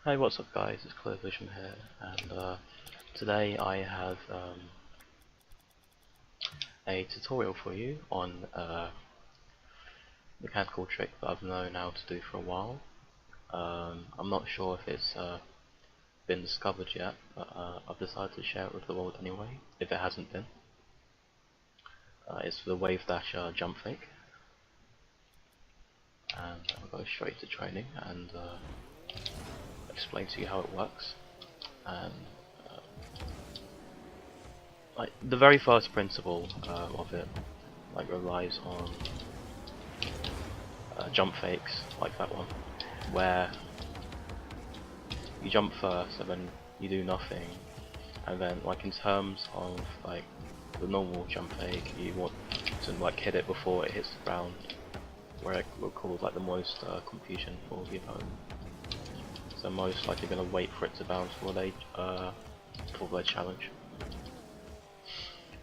Hey, what's up guys, it's Clear Vision here, and today I have a tutorial for you on a mechanical trick that I've known how to do for a while. I'm not sure if it's been discovered yet, but I've decided to share it with the world anyway, if it hasn't been. It's the Wavedash jump fake, and I'll go straight to training and explain to you how it works. And like the very first principle of it relies on jump fakes like that one, where you jump first and then you do nothing, and then in terms of the normal jump fake, you want to hit it before it hits the ground, where it will cause the most confusion for the opponent. So most likely going to wait for it to bounce for their challenge.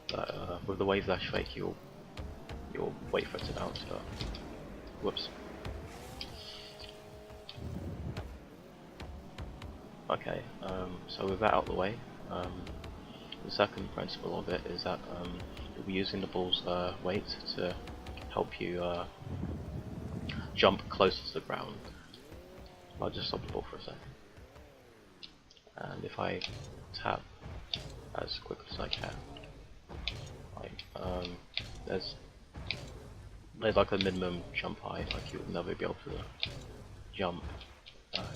But with the Wavedash fake, you'll wait for it to bounce. But whoops. Okay. So with that out of the way, the second principle of it is that you'll be using the ball's weight to help you jump closer to the ground. I'll just stop the ball for a second, and if I tap as quick as I can, there's a minimum jump height. You'll never be able to jump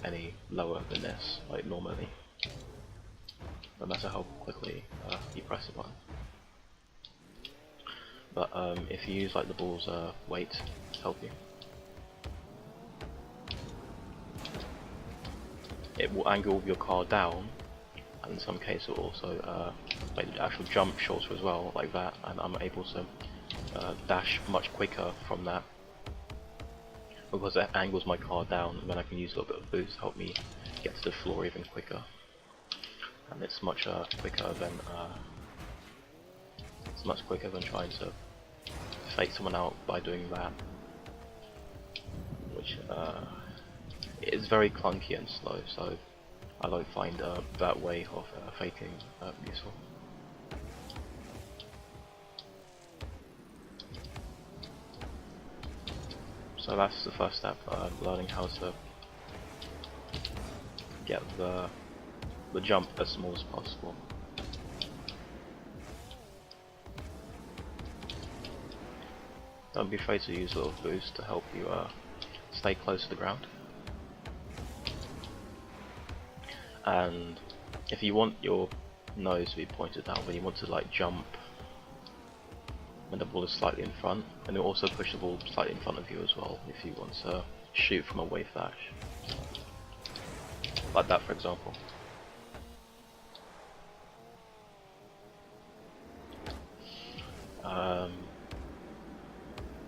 any lower than this, normally, no matter how quickly you press the button. But if you use the ball's weight to help you, it will angle your car down, and in some cases it will also make the actual jump shorter as well, like that, and I'm able to dash much quicker from that because it angles my car down, and then I can use a little bit of boost to help me get to the floor even quicker. And it's much quicker than trying to fake someone out by doing that, which is very clunky and slow. So I don't find that way of faking useful. So that's the first step, learning how to get the jump as small as possible. Don't be afraid to use a little boost to help you stay close to the ground. And if you want your nose to be pointed down, when you want to jump when the ball is slightly in front, and you'll also push the ball slightly in front of you as well if you want to shoot from a Wavedash, like that for example.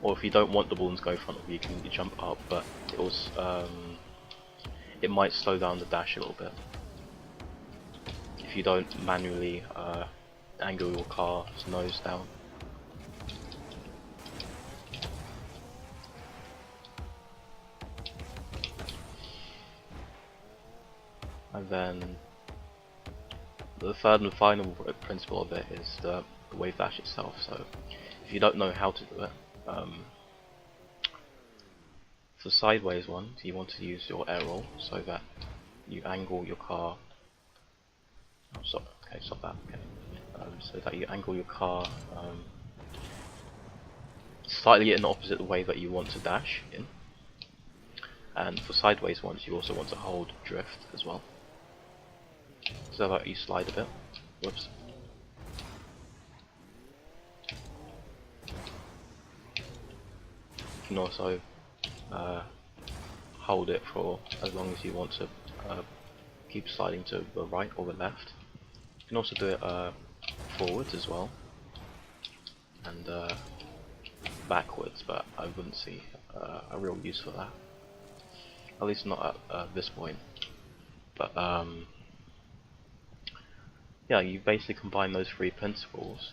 Or if you don't want the ball to go in front of you, you can jump up, but it might slow down the dash a little bit if you don't manually angle your car's nose down. And then the third and final principle of it is the Wavedash itself. So if you don't know how to do it, for sideways ones, you want to use your air roll so that you angle your car. So that you angle your car slightly in the opposite way that you want to dash in. And for sideways ones, you also want to hold drift as well, so that you slide a bit. Whoops. You can also hold it for as long as you want to keep sliding to the right or the left. You can also do it forwards as well, and backwards, but I wouldn't see a real use for that, at least not at this point. But yeah, you basically combine those three principles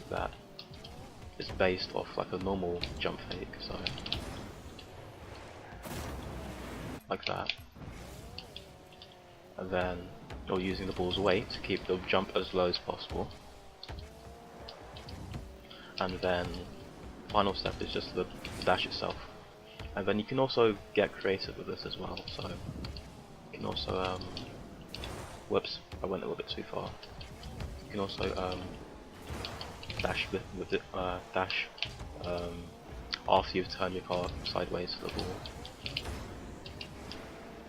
that is based off a normal jump fake. So like that, and then you're using the ball's weight to keep the jump as low as possible. And then final step is just the dash itself. And then you can also get creative with this as well. So you can also whoops, I went a little bit too far. You can also dash with it, dash after you've turned your car sideways to the ball.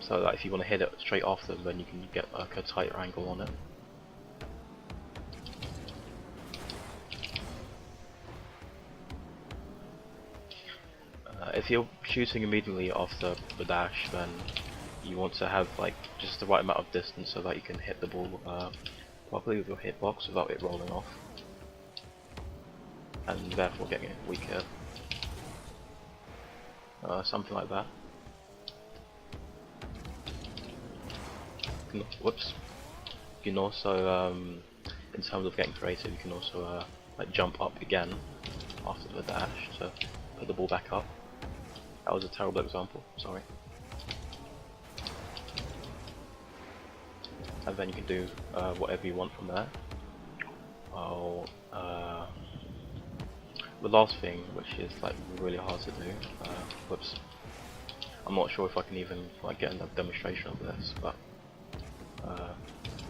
So that if you want to hit it straight after, then you can get like a tighter angle on it. If you're shooting immediately after the dash, then you want to have like just the right amount of distance so that you can hit the ball properly with your hitbox without it rolling off, and therefore getting it weaker. Something like that. Whoops. You can also, in terms of getting creative, you can also like jump up again after the dash to put the ball back up. That was a terrible example, sorry. And then you can do whatever you want from there. The last thing, which is like really hard to do, whoops. I'm not sure if I can even like get a demonstration of this, but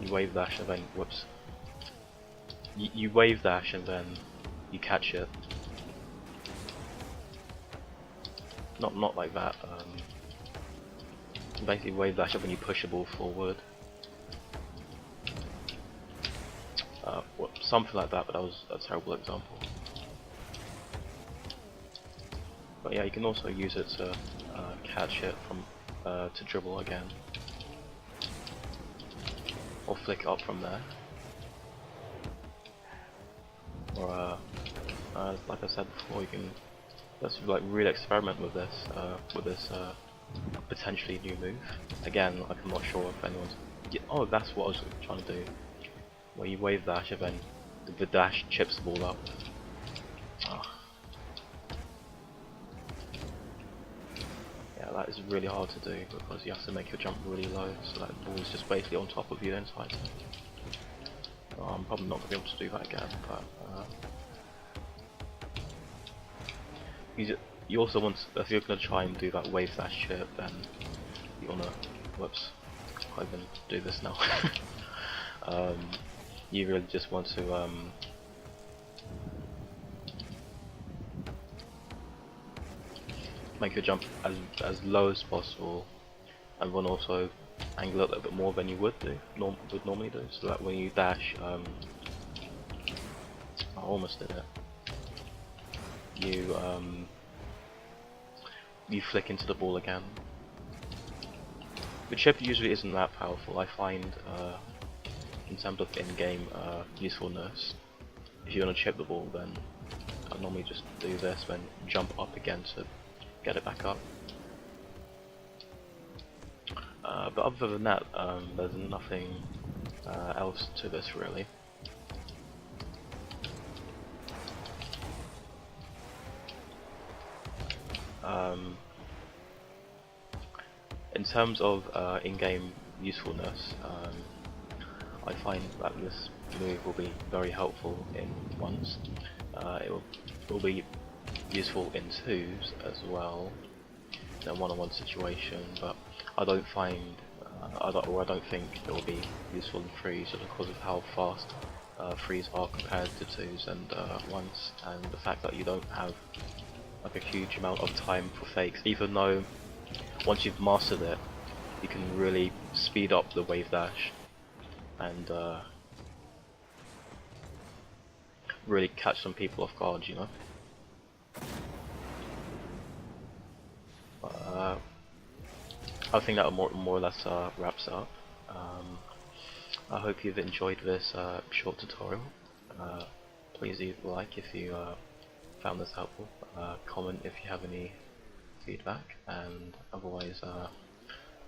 you wave dash and then whoops. You wave dash and then you catch it. Not like that. Basically wave dash and then you push the ball forward. Something like that, but that was a terrible example. But yeah, you can also use it to catch it from to dribble again, or flick it up from there, or like I said before, you can just like really experiment with this potentially new move. Again, like I'm not sure if anyone's. Oh, that's what I was trying to do. Where you wave dash and then the dash chips the ball up. Yeah, that is really hard to do because you have to make your jump really low, so that the ball is just basically on top of you the entire time. I'm probably not going to be able to do that again, but you also want to, if you're going to try and do that wave dash chip, then you want to, whoops, I can't even do this now. You really just want to make your jump as low as possible, and then also angle it a little bit more than you would normally do, so that when you dash, I almost did it. You flick into the ball again. The chip usually isn't that powerful, I find, in terms of in-game usefulness. If you want to chip the ball, then I normally just do this, then jump up again to get it back up. But other than that, there's nothing else to this really. In terms of in-game usefulness, I find that this move will be very helpful in ones. It will be useful in twos as well, in a one-on-one situation, but I don't find, I don't think it will be useful in threes just because of how fast threes are compared to twos and ones, and the fact that you don't have like a huge amount of time for fakes, even though once you've mastered it, you can really speed up the wave dash and really catch some people off guard, you know. I think that more or less wraps up. I hope you've enjoyed this short tutorial. Please leave a like if you found this helpful. Comment if you have any feedback, and otherwise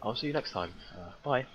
I'll see you next time. Bye.